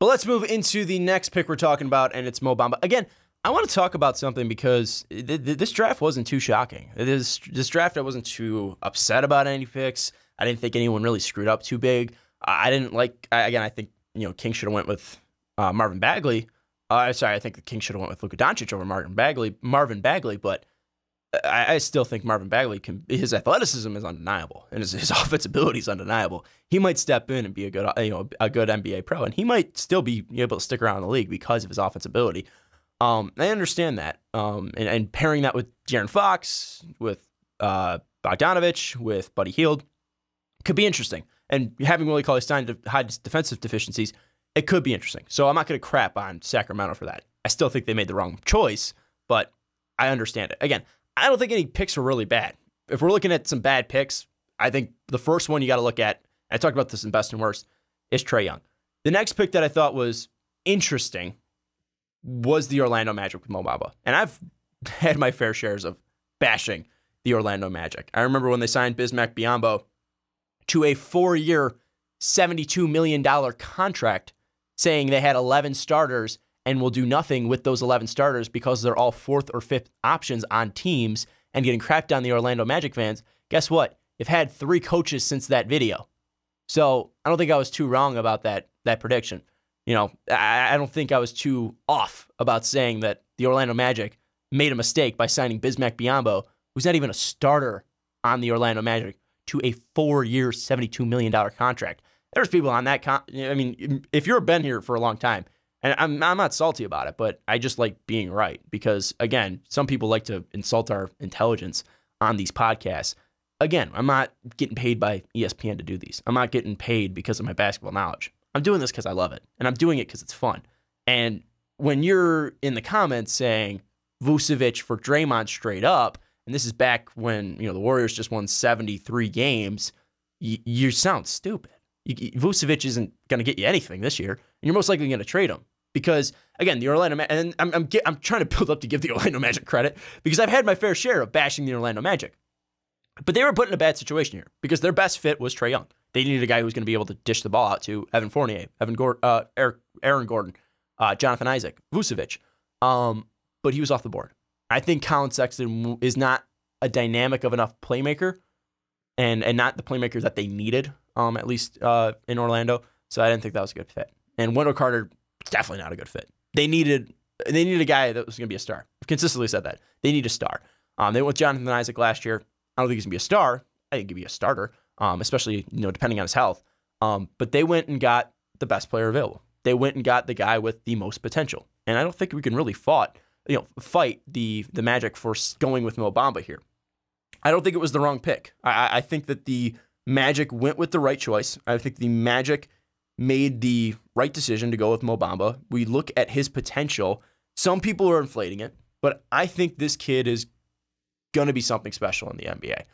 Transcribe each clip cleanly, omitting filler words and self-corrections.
But let's move into the next pick we're talking about, and it's Mo Bamba. Again, I want to talk about something because this draft wasn't too shocking. This draft, I wasn't too upset about any picks. I didn't think anyone really screwed up too big. I think King should have went with Marvin Bagley. I think the Kings should have went with Luka Doncic over Marvin Bagley, but I still think Marvin Bagley his athleticism is undeniable and his offensive ability is undeniable. He might step in and be a good NBA pro, and he might still be able to stick around in the league because of his offensive ability. I understand that, and pairing that with De'Aaron Fox, with Bogdanovich, with Buddy Hield could be interesting. And having Willie Cauley-Stein to hide his defensive deficiencies, it could be interesting. So I'm not going to crap on Sacramento for that. I still think they made the wrong choice, but I understand it. Again, I don't think any picks were really bad. If we're looking at some bad picks, I think the first one you got to look at, I talked about this in Best and Worst, is Trae Young. The next pick that I thought was interesting was the Orlando Magic with Mo Bamba. And I've had my fair shares of bashing the Orlando Magic. I remember when they signed Bismack Biyombo to a 4-year, $72 million contract, saying they had 11 starters and will do nothing with those 11 starters because they're all 4th or 5th options on teams, and getting crapped on the Orlando Magic fans. Guess what? They've had 3 coaches since that video. So I don't think I was too wrong about that prediction. I don't think I was too off about saying that the Orlando Magic made a mistake by signing Bismack Biyombo, who's not even a starter on the Orlando Magic, to a 4-year, $72 million contract. There's people on that. If you've been here for a long time, and I'm not salty about it, but I just like being right because, again, some people like to insult our intelligence on these podcasts. Again, I'm not getting paid by ESPN to do these. I'm not getting paid because of my basketball knowledge. I'm doing this because I love it, and I'm doing it because it's fun. And when you're in the comments saying Vucevic for Draymond straight up, and this is back when the Warriors just won 73 games, you sound stupid. Vucevic isn't going to get you anything this year, and you're most likely going to trade him. Because, again, the Orlando Magic, and I'm trying to build up to give the Orlando Magic credit, because I've had my fair share of bashing the Orlando Magic. But they were put in a bad situation here, because their best fit was Trae Young. They needed a guy who was going to be able to dish the ball out to Evan Fournier, Aaron Gordon, Jonathan Isaac, Vucevic. But he was off the board. I think Colin Sexton is not a dynamic of enough playmaker, and not the playmaker that they needed, at least in Orlando. So I didn't think that was a good fit. And Wendell Carter, definitely not a good fit. They needed a guy that was going to be a star. I've consistently said that. They need a star. They went with Jonathan Isaac last year. I don't think he's going to be a star. I think he'd be a starter, especially depending on his health. But they went and got the best player available. They went and got the guy with the most potential. And I don't think we can really fight the Magic for going with Mo Bamba here. I don't think it was the wrong pick. I think that the Magic went with the right choice. I think the Magic made the right decision to go with Mo Bamba. We look at his potential. Some people are inflating it, but I think this kid is going to be something special in the NBA.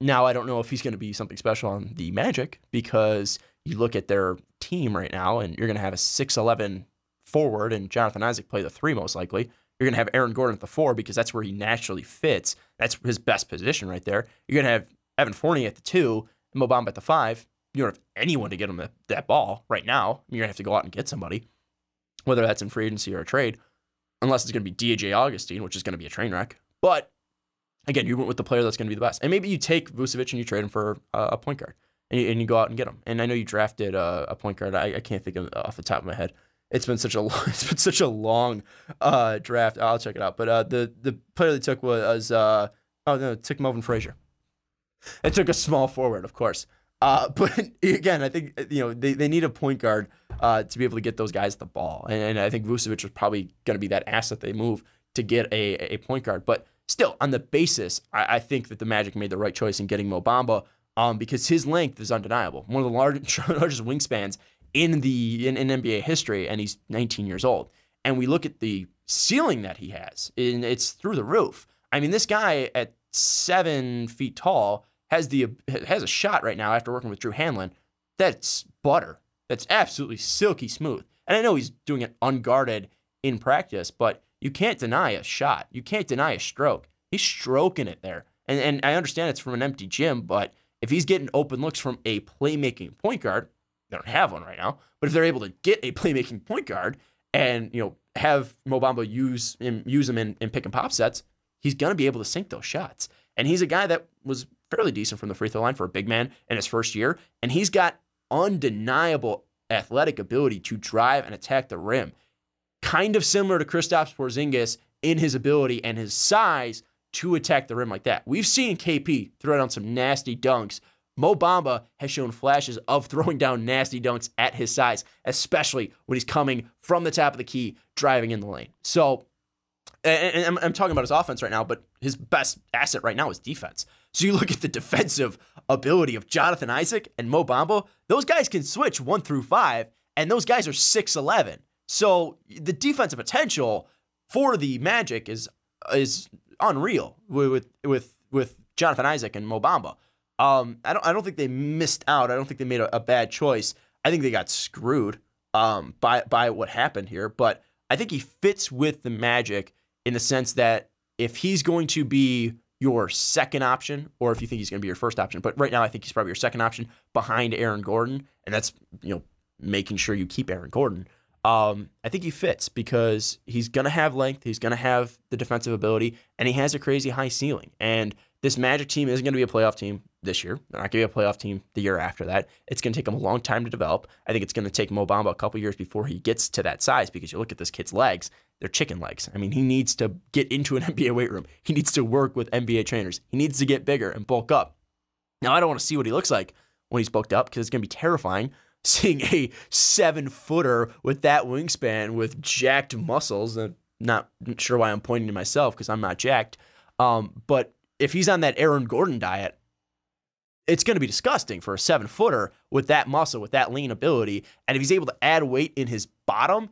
Now, I don't know if he's going to be something special on the Magic, because you look at their team right now, and you're going to have a 6'11" forward and Jonathan Isaac play the 3 most likely. You're going to have Aaron Gordon at the 4 because that's where he naturally fits. That's his best position right there. You're going to have Evan Fournier at the 2 and Mo Bamba at the 5. You don't have anyone to get him that ball right now. You're going to have to go out and get somebody, whether that's in free agency or a trade, unless it's going to be DJ Augustine, which is going to be a train wreck. But again, you went with the player that's going to be the best. And maybe you take Vucevic and you trade him for a point guard, and you go out and get him. And I know you drafted a point guard. I can't think of off the top of my head. It's been such a long draft. I'll check it out. But the player they took was took Melvin Frazier. It took a small forward, of course. But again, I think they need a point guard to be able to get those guys the ball, and I think Vucevic was probably going to be that asset they move to get a point guard. But still, on the basis, I think that the Magic made the right choice in getting Mo Bamba, because his length is undeniable. One of the largest wingspans in NBA history, and he's 19 years old. And we look at the ceiling that he has, and it's through the roof. I mean, this guy at 7 feet tall has a shot right now after working with Drew Hanlon that's butter. That's absolutely silky smooth. And I know he's doing it unguarded in practice, but you can't deny a shot. You can't deny a stroke. He's stroking it there. And I understand it's from an empty gym, but if he's getting open looks from a playmaking point guard, They don't have one right now. But if they're able to get a playmaking point guard and, have Mo Bamba use him in pick and pop sets, he's going to be able to sink those shots. And he's a guy that was fairly decent from the free throw line for a big man in his first year. And he's got undeniable athletic ability to drive and attack the rim. Kind of similar to Kristaps Porzingis in his ability and his size to attack the rim like that. We've seen KP throw down some nasty dunks. Mo Bamba has shown flashes of throwing down nasty dunks at his size, especially when he's coming from the top of the key, driving in the lane. So, and I'm talking about his offense right now, but his best asset right now is defense. So you look at the defensive ability of Jonathan Isaac and Mo Bamba, those guys can switch 1 through 5, and those guys are 6'11". So the defensive potential for the Magic is unreal with Jonathan Isaac and Mo Bamba. I don't think they missed out. I don't think they made a bad choice. I think they got screwed by what happened here. But I think he fits with the Magic in the sense that if he's going to be your second option, or if you think he's going to be your first option, but right now I think he's probably your second option behind Aaron Gordon, and that's making sure you keep Aaron Gordon. I think he fits because he's going to have length, he's going to have the defensive ability, and he has a crazy high ceiling. And this Magic team isn't going to be a playoff team this year. They're not going to be a playoff team the year after that. It's going to take them a long time to develop. I think it's going to take Mo Bamba a couple years before he gets to that size because you look at this kid's legs, they're chicken legs. I mean, he needs to get into an NBA weight room. He needs to work with NBA trainers. He needs to get bigger and bulk up. Now, I don't want to see what he looks like when he's bulked up because it's going to be terrifying seeing a 7-footer with that wingspan with jacked muscles. And not sure why I'm pointing to myself because I'm not jacked. But if he's on that Aaron Gordon diet, it's going to be disgusting for a 7-footer with that muscle, with that lean ability. And if he's able to add weight in his bottom,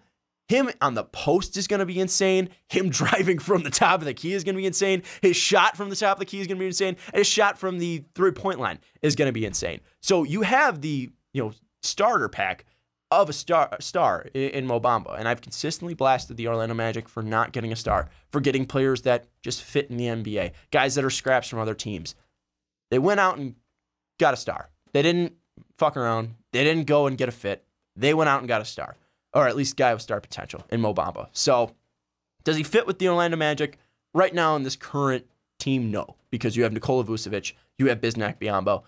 him on the post is going to be insane. Him driving from the top of the key is going to be insane. His shot from the top of the key is going to be insane. And his shot from the 3-point line is going to be insane. So you have the starter pack of a star in Mo Bamba. And I've consistently blasted the Orlando Magic for not getting a star, for getting players that just fit in the NBA, guys that are scraps from other teams. They went out and got a star. They didn't fuck around. They didn't go and get a fit. They went out and got a star, or at least a guy with star potential in Mo Bamba. So does he fit with the Orlando Magic? Right now in this current team, no, because you have Nikola Vucevic, you have Bismack Biyombo,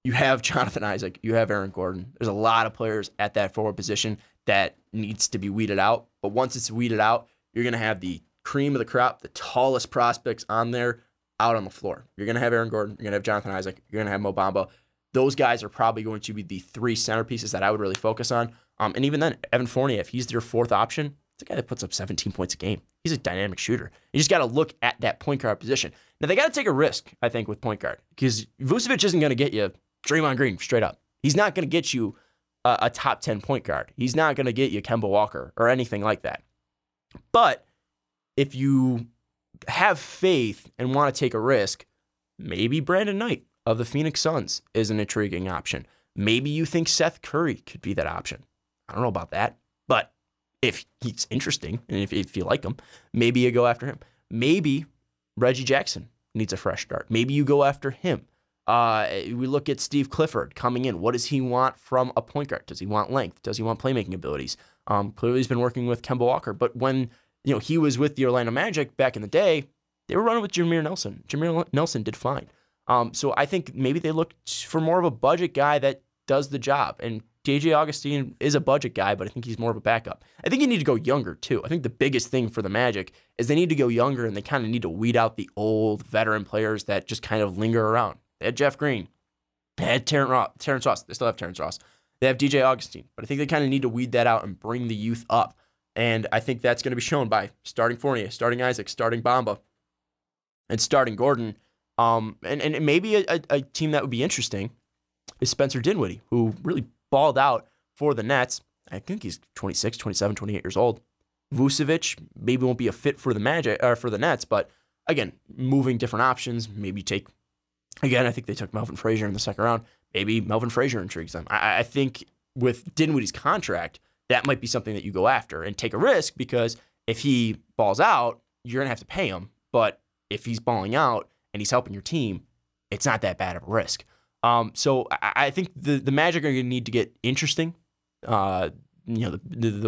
you have Jonathan Isaac, you have Aaron Gordon. There's a lot of players at that forward position that needs to be weeded out. But once it's weeded out, you're going to have the cream of the crop, the tallest prospects on there out on the floor. You're going to have Aaron Gordon, you're going to have Jonathan Isaac, you're going to have Mo Bamba. Those guys are probably going to be the 3 centerpieces that I would really focus on. And even then, Evan Fournier, if he's your 4th option, it's a guy that puts up 17 points a game. He's a dynamic shooter. You just got to look at that point guard position. Now, they got to take a risk, I think, with point guard, because Vucevic isn't going to get you Draymond Green straight up. He's not going to get you a top 10 point guard. He's not going to get you Kemba Walker or anything like that. But if you have faith and want to take a risk, maybe Brandon Knight of the Phoenix Suns is an intriguing option. Maybe you think Seth Curry could be that option. I don't know about that, but if he's interesting and if you like him, maybe you go after him. Maybe Reggie Jackson needs a fresh start. Maybe you go after him. We look at Steve Clifford coming in. What does he want from a point guard? Does he want length? Does he want playmaking abilities? Clearly he's been working with Kemba Walker, but when he was with the Orlando Magic back in the day, they were running with Jameer Nelson. Jameer Nelson did fine. So I think maybe they looked for more of a budget guy that does the job. And DJ Augustine is a budget guy, but I think he's more of a backup. I think you need to go younger, too. I think the biggest thing for the Magic is they need to go younger, and they kind of need to weed out the old veteran players that just kind of linger around. They had Jeff Green. They had Terrence Ross. They still have Terrence Ross. They have DJ Augustine. But I think they kind of need to weed that out and bring the youth up. And I think that's going to be shown by starting Fournier, starting Isaac, starting Bamba, and starting Gordon. And maybe a team that would be interesting is Spencer Dinwiddie, who really balled out for the Nets. I think he's 26, 27, 28 years old. Vucevic maybe won't be a fit for the Magic or for the Nets, but again, moving different options. Maybe take, again, I think they took Melvin Frazier in the second round. Maybe Melvin Frazier intrigues them. I think with Dinwiddie's contract, that might be something that you go after and take a risk, because if he balls out, you're going to have to pay him. But if he's balling out and he's helping your team, it's not that bad of a risk. So I think the Magic are going to need to get interesting. The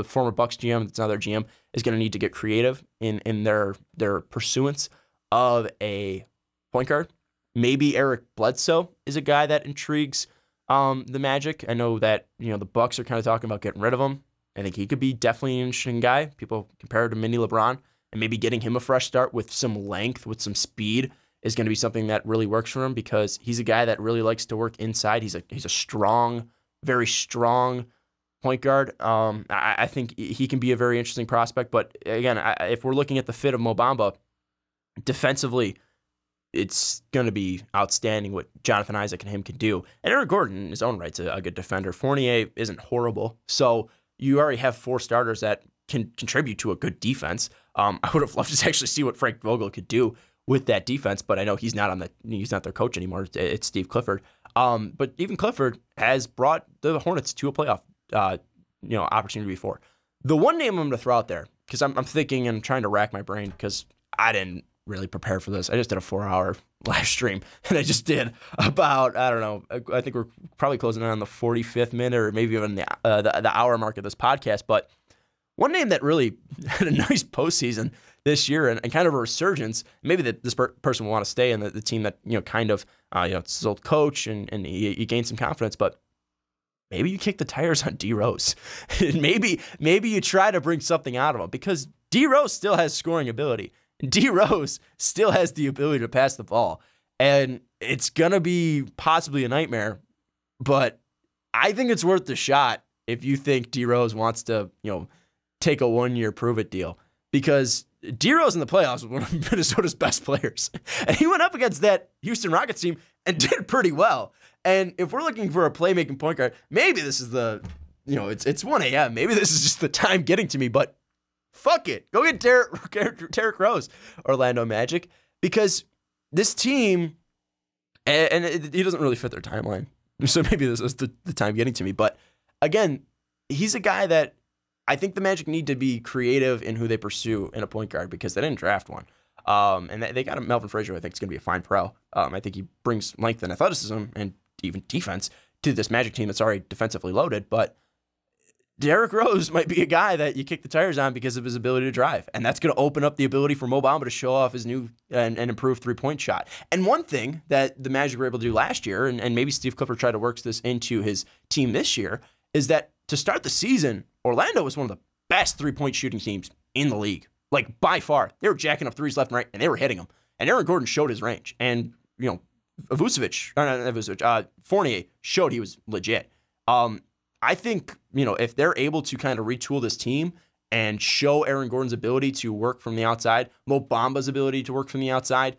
former Bucks GM, that's now their GM, is going to need to get creative in their pursuance of a point guard. Maybe Eric Bledsoe is a guy that intrigues the Magic. I know that the Bucks are kind of talking about getting rid of him. I think he could be definitely an interesting guy. People compare it to mini LeBron, and maybe getting him a fresh start with some length, with some speed, is going to be something that really works for him because he's a guy that really likes to work inside. He's a strong, very strong point guard. I think he can be a very interesting prospect. But again, if we're looking at the fit of Mo Bamba, defensively, it's going to be outstanding what Jonathan Isaac and him can do. And Aaron Gordon, in his own right, is a good defender. Fournier isn't horrible. So you already have 4 starters that can contribute to a good defense. I would have loved to actually see what Frank Vogel could do with that defense, but I know he's not their coach anymore. It's Steve Clifford. But even Clifford has brought the Hornets to a playoff opportunity before. The one name I'm going to throw out there, because I'm thinking and trying to rack my brain because I didn't really prepare for this. I just did a 4-hour live stream, and I just did about, I don't know, I think we're probably closing in on the 45th minute or maybe even the hour mark of this podcast. But one name that really had a nice postseason this year and kind of a resurgence, maybe that this person will want to stay in the team that, it's his old coach and he gained some confidence, but maybe you kick the tires on D Rose. maybe you try to bring something out of him because D Rose still has scoring ability. D Rose still has the ability to pass the ball, and it's going to be possibly a nightmare, but I think it's worth the shot if you think D Rose wants to, take a 1-year prove-it deal, because D Rose in the playoffs was one of Minnesota's best players, and he went up against that Houston Rockets team and did pretty well. And if we're looking for a playmaking point guard, maybe this is it's 1 a.m. Maybe this is just the time getting to me, but fuck it. Go get Derrick Rose, Orlando Magic, because this team, and he doesn't really fit their timeline. So maybe this is the time getting to me. But again, he's a guy that I think the Magic need to be creative in who they pursue in a point guard because they didn't draft one. And they got Melvin Frazier, who I think is going to be a fine pro. I think he brings length and athleticism and even defense to this Magic team that's already defensively loaded. But Derrick Rose might be a guy that you kick the tires on because of his ability to drive. And that's going to open up the ability for Mo Bamba to show off his new and improved three-point shot. And one thing that the Magic were able to do last year, and maybe Steve Clifford tried to work this into his team this year, is that to start the season, Orlando was one of the best three-point shooting teams in the league. Like, by far. They were jacking up threes left and right, and they were hitting them. And Aaron Gordon showed his range. And, Fournier showed he was legit. I think, if they're able to kind of retool this team and show Aaron Gordon's ability to work from the outside, Mo Bamba's ability to work from the outside,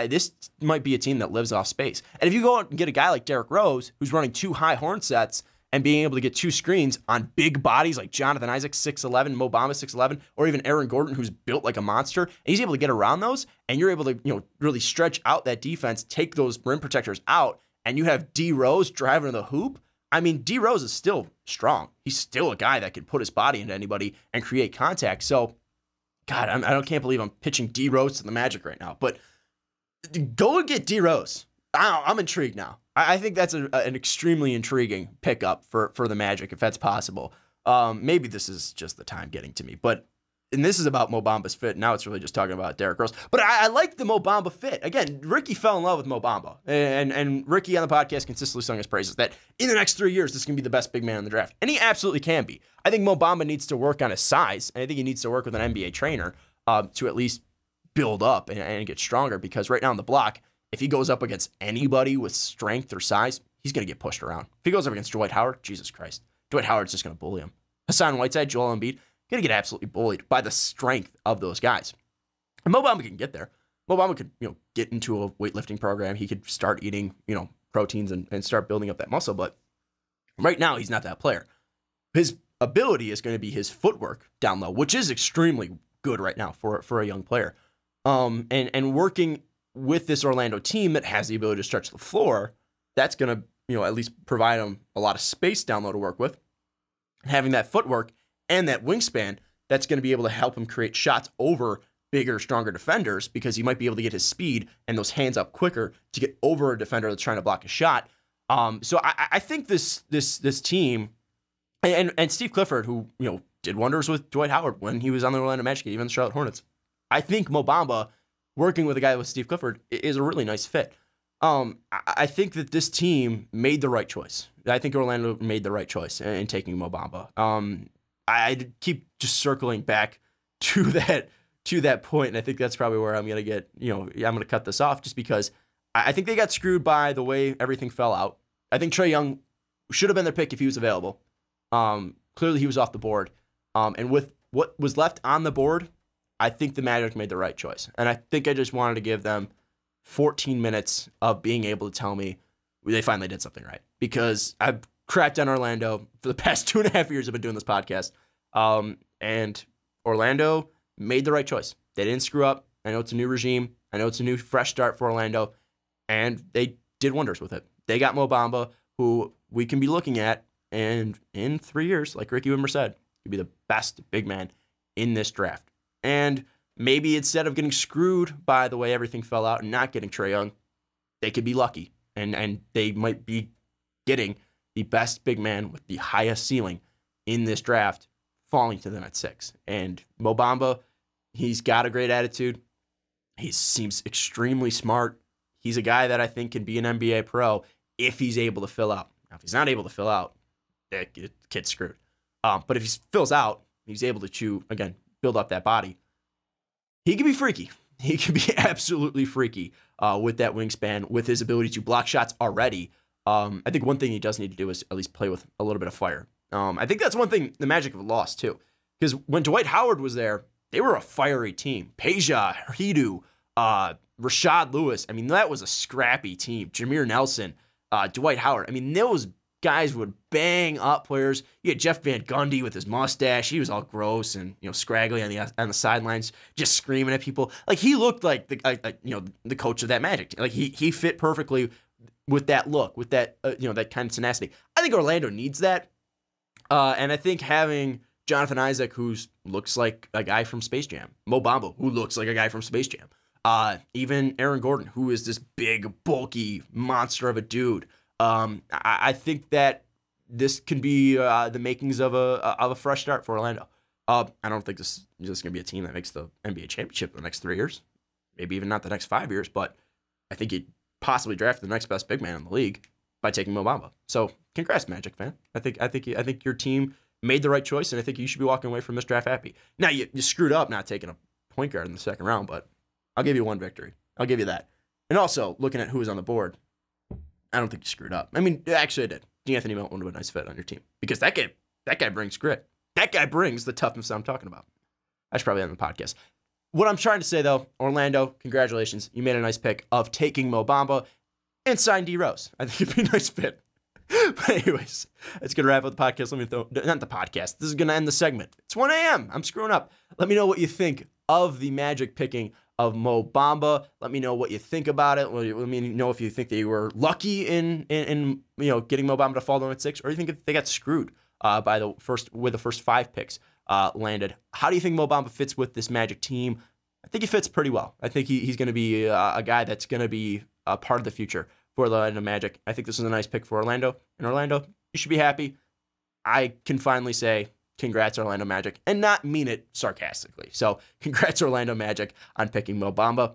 this might be a team that lives off space. And if you go out and get a guy like Derrick Rose, who's running 2 high horn sets and being able to get 2 screens on big bodies like Jonathan Isaac, 6'11", Mo Bamba, 6'11", or even Aaron Gordon, who's built like a monster, and he's able to get around those, and you're able to, really stretch out that defense, take those rim protectors out, and you have D Rose driving to the hoop. I mean, D Rose is still strong. He's still a guy that can put his body into anybody and create contact. So, God, I can't believe I'm pitching D Rose to the Magic right now. But go and get D Rose. I'm intrigued now. I think that's an extremely intriguing pickup for the Magic, if that's possible. Maybe this is just the time getting to me. And this is about Mo Bamba's fit. Now it's really just talking about Derrick Rose. But I like the Mo Bamba fit. Again, Ricky fell in love with Mo Bamba. And Ricky on the podcast consistently sung his praises that in the next 3 years, this can be the best big man in the draft. And he absolutely can be. I think Mo Bamba needs to work on his size. And I think he needs to work with an NBA trainer to at least build up and get stronger. Because right now on the block, if he goes up against anybody with strength or size, he's going to get pushed around. If he goes up against Dwight Howard, Jesus Christ. Dwight Howard's just going to bully him. Hassan Whiteside, Joel Embiid, going to get absolutely bullied by the strength of those guys. And Mo Bamba can get there. Mo Bamba could, get into a weightlifting program. He could start eating, proteins and start building up that muscle. But right now, he's not that player. His ability is going to be his footwork down low, which is extremely good right now for a young player. And working with this Orlando team that has the ability to stretch the floor, that's going to, at least provide him a lot of space down low to work with. Having that footwork and that wingspan, that's going to be able to help him create shots over bigger, stronger defenders because he might be able to get his speed and those hands up quicker to get over a defender that's trying to block a shot. So I think this team and Steve Clifford, who did wonders with Dwight Howard when he was on the Orlando Magic, even the Charlotte Hornets. I think Mo Bamba working with a guy with Steve Clifford is a really nice fit. I think that this team made the right choice. I think Orlando made the right choice in taking Mo Bamba. I keep just circling back to that point, and I think that's probably where I'm gonna get. I'm gonna cut this off just because I think they got screwed by the way everything fell out. I think Trae Young should have been their pick if he was available. Clearly, he was off the board. And with what was left on the board, I think the Magic made the right choice. And I think I just wanted to give them 14 minutes of being able to tell me they finally did something right. Because I've crapped on Orlando for the past 2.5 years I've been doing this podcast. And Orlando made the right choice. They didn't screw up. I know it's a new regime. I know it's a new fresh start for Orlando. And they did wonders with it. They got Mo Bamba, who we can be looking at, and in 3 years, like Ricky Wimmer said, he'd be the best big man in this draft. And maybe instead of getting screwed by the way everything fell out and not getting Trae Young, they could be lucky. And they might be getting the best big man with the highest ceiling in this draft falling to them at 6. And Mo Bamba, he's got a great attitude. He seems extremely smart. He's a guy that I think can be an NBA pro if he's able to fill out. Now, if he's not able to fill out, that kid's screwed. But if he fills out, he's able to build up that body. He can be freaky. He can be absolutely freaky with that wingspan, with his ability to block shots already. I think one thing he does need to do is at least play with a little bit of fire. I think that's one thing the Magic have lost too. Because when Dwight Howard was there, they were a fiery team. Peja, Hidu, Rashad Lewis. I mean, that was a scrappy team. Jameer Nelson, Dwight Howard. I mean, those guys would bang up players. You had Jeff Van Gundy with his mustache. He was all gross and scraggly on the sidelines, just screaming at people. Like he looked like the coach of that Magic team. Like he fit perfectly with that look, with that that kind of tenacity. I think Orlando needs that, and I think having Jonathan Isaac, who looks like a guy from Space Jam, Mo Bamba, who looks like a guy from Space Jam, even Aaron Gordon, who is this big, bulky monster of a dude. I think that this can be the makings of a fresh start for Orlando. I don't think this is just going to be a team that makes the NBA championship in the next 3 years, maybe even not the next 5 years, but I think you'd possibly draft the next best big man in the league by taking Mo Bamba. So congrats, Magic fan. I think your team made the right choice, and I think you should be walking away from this draft happy. Now, you screwed up not taking a point guard in the second round, but I'll give you one victory. I'll give you that. And also, looking at who was on the board, I don't think you screwed up. I mean, actually I did. D'Anthony Melton would have been a nice fit on your team because that guy brings grit. That guy brings the toughness I'm talking about. I should probably end the podcast. What I'm trying to say, though, Orlando, congratulations. You made a nice pick of taking Mo Bamba and sign D Rose. I think it'd be a nice fit. But anyways, that's going to wrap up the podcast. Not the podcast. This is going to end the segment. It's 1 a.m. I'm screwing up. Let me know what you think of the Magic picking of Mo Bamba. Let me know what you think about it. Let me know if you think they were lucky in getting Mo Bamba to fall down at 6, or you think they got screwed with the first 5 picks landed. How do you think Mo Bamba fits with this Magic team? I think he fits pretty well. I think he's going to be a guy that's going to be a part of the future for the Orlando Magic. I think this is a nice pick for Orlando. And Orlando, you should be happy. I can finally say congrats, Orlando Magic, and not mean it sarcastically. So congrats, Orlando Magic, on picking Mo Bamba.